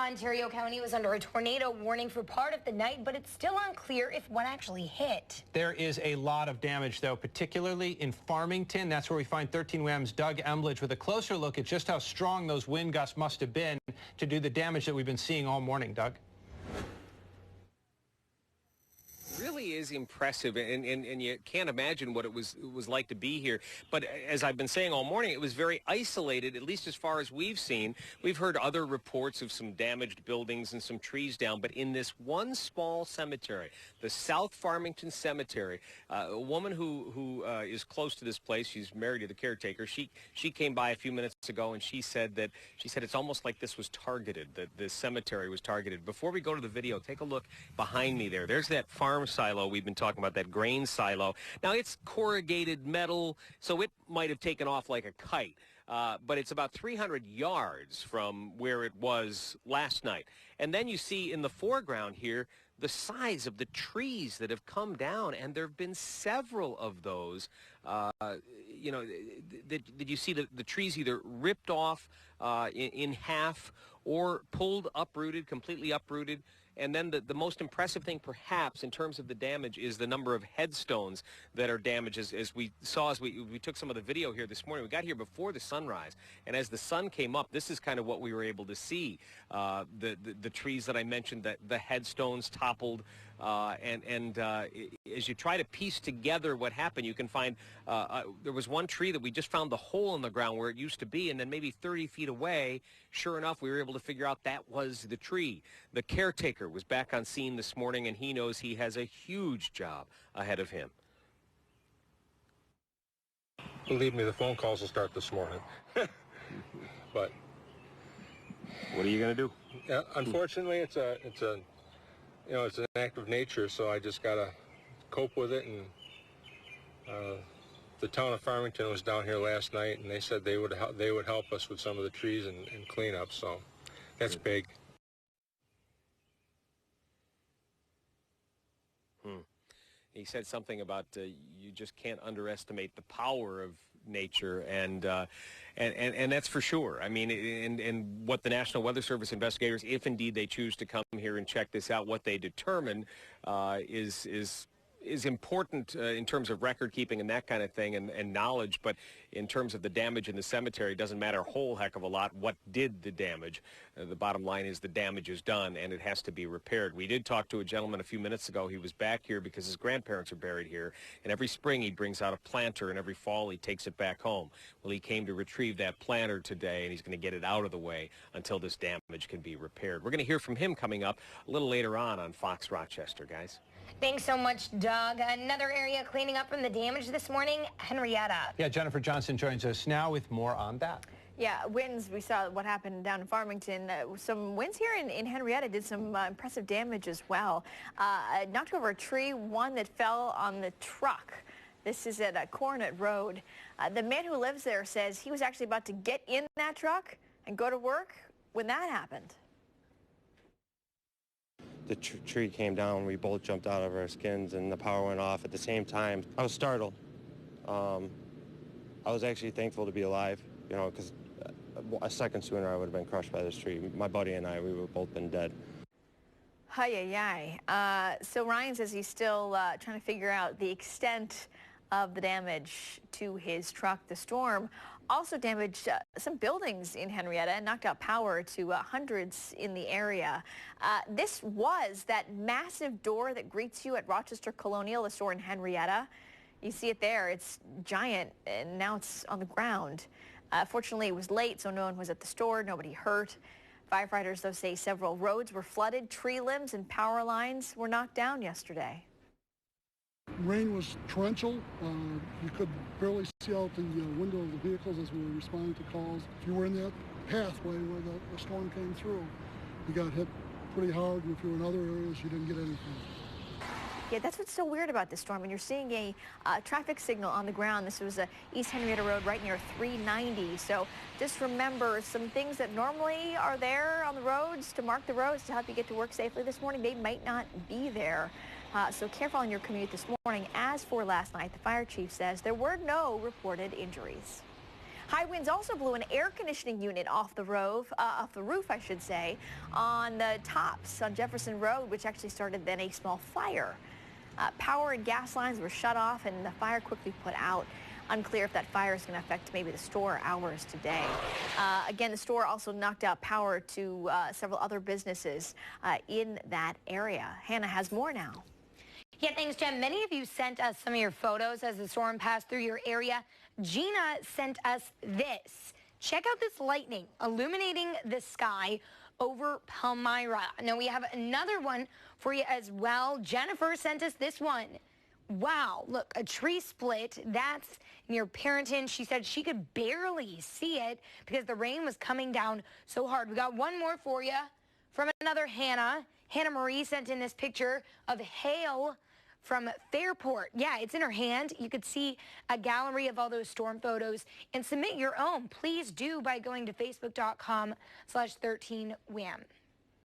Ontario County was under a tornado warning for part of the night, but it's still unclear if one actually hit. There is a lot of damage, though, particularly in Farmington. That's where we find 13 WHAM's Doug Embledge with a closer look at just how strong those wind gusts must have been to do the damage that we've been seeing all morning. Doug? Really is impressive, and you can't imagine what it was like to be here. But as I've been saying all morning, it was very isolated, at least as far as we've seen. We've heard other reports of some damaged buildings and some trees down, but in this one small cemetery, the South Farmington Cemetery, a woman who is close to this place, she's married to the caretaker, she came by a few minutes ago, and she said it's almost like this was targeted, that this cemetery was targeted. Before we go to the video, take a look behind me there. There's that farm silo we've been talking about, that grain silo. Now, it's corrugated metal, so it might have taken off like a kite, but it's about 300 yards from where it was last night. And then you see in the foreground here the size of the trees that have come down, and there have been several of those. You know, did you see the trees either ripped off in half or pulled, uprooted, completely uprooted? And then the most impressive thing, perhaps, in terms of the damage is the number of headstones that are damaged. As we saw, as we took some of the video here this morning, we got here before the sunrise. And as the sun came up, this is kind of what we were able to see. The trees that I mentioned, the headstones toppled. As you try to piece together what happened, you can find there was one tree that we just found the hole in the ground where it used to be, and then maybe 30 feet away, sure enough, we were able to figure out that was the tree. The caretaker was back on scene this morning, and he knows he has a huge job ahead of him. Believe me, the phone calls will start this morning. But what are you going to do? Yeah, unfortunately, it's an act of nature, so I just got to cope with it. And the town of Farmington was down here last night, and they said they would help us with some of the trees and cleanup, so that's big. He said something about you just can't underestimate the power of nature, and that's for sure. I mean, and what the National Weather Service investigators, if indeed they choose to come here and check this out, what they determine is important in terms of record keeping and that kind of thing, and knowledge. But in terms of the damage in the cemetery, it doesn't matter a whole heck of a lot what did the damage. The bottom line is the damage is done, and it has to be repaired. We did talk to a gentleman a few minutes ago. He was back here because his grandparents are buried here, and every spring he brings out a planter, and every fall he takes it back home. Well, he came to retrieve that planter today, and he's going to get it out of the way until this damage can be repaired. We're going to hear from him coming up a little later on Fox Rochester, guys. Thanks so much, Doug. Another area cleaning up from the damage this morning, Henrietta. Yeah, Jennifer Johnson joins us now with more on that. Yeah, winds, we saw what happened down in Farmington. Some winds here in Henrietta did some impressive damage as well. Knocked over a tree, one that fell on the truck. This is at Coronet Road. The man who lives there says he was actually about to get in that truck and go to work when that happened. The tree came down, we both jumped out of our skins, and the power went off at the same time. I was startled. I was actually thankful to be alive, you know, because a second sooner I would have been crushed by this tree. My buddy and I, we would have both been dead. So Ryan says he's still trying to figure out the extent of the damage to his truck. The storm also damaged some buildings in Henrietta and knocked out power to hundreds in the area. This was that massive door that greets you at Rochester Colonial, the store in Henrietta. You see it there. It's giant, and now it's on the ground. Fortunately, it was late, so no one was at the store. Nobody hurt. Firefighters, though, say several roads were flooded. Tree limbs and power lines were knocked down yesterday. Rain was torrential. You could barely see out the window of the vehicles as we were responding to calls. If you were in that pathway where the storm came through, you got hit pretty hard, and if you were in other areas, you didn't get anything. Yeah, that's what's so weird about this storm. And you're seeing a traffic signal on the ground. This was East Henrietta Road right near 390. So just remember, some things that normally are there on the roads to mark the roads to help you get to work safely this morning, they might not be there. So careful on your commute this morning. As for last night, the fire chief says there were no reported injuries. High winds also blew an air conditioning unit off the roof, I should say, on the tops on Jefferson Road, which actually started then a small fire. Power and gas lines were shut off and the fire quickly put out. Unclear if that fire is going to affect maybe the store hours today. Again, the store also knocked out power to several other businesses in that area. Hannah has more now. Yeah, thanks, Jen. Many of you sent us some of your photos as the storm passed through your area. Gina sent us this. Check out this lightning illuminating the sky over Palmyra. Now, we have another one for you as well. Jennifer sent us this one. Wow, look, a tree split. That's near Parenton. She said she could barely see it because the rain was coming down so hard. We got one more for you from another Hannah. Hannah Marie sent in this picture of hail from Fairport. Yeah, it's in her hand. You could see a gallery of all those storm photos and submit your own. Please do by going to facebook.com/13WHAM.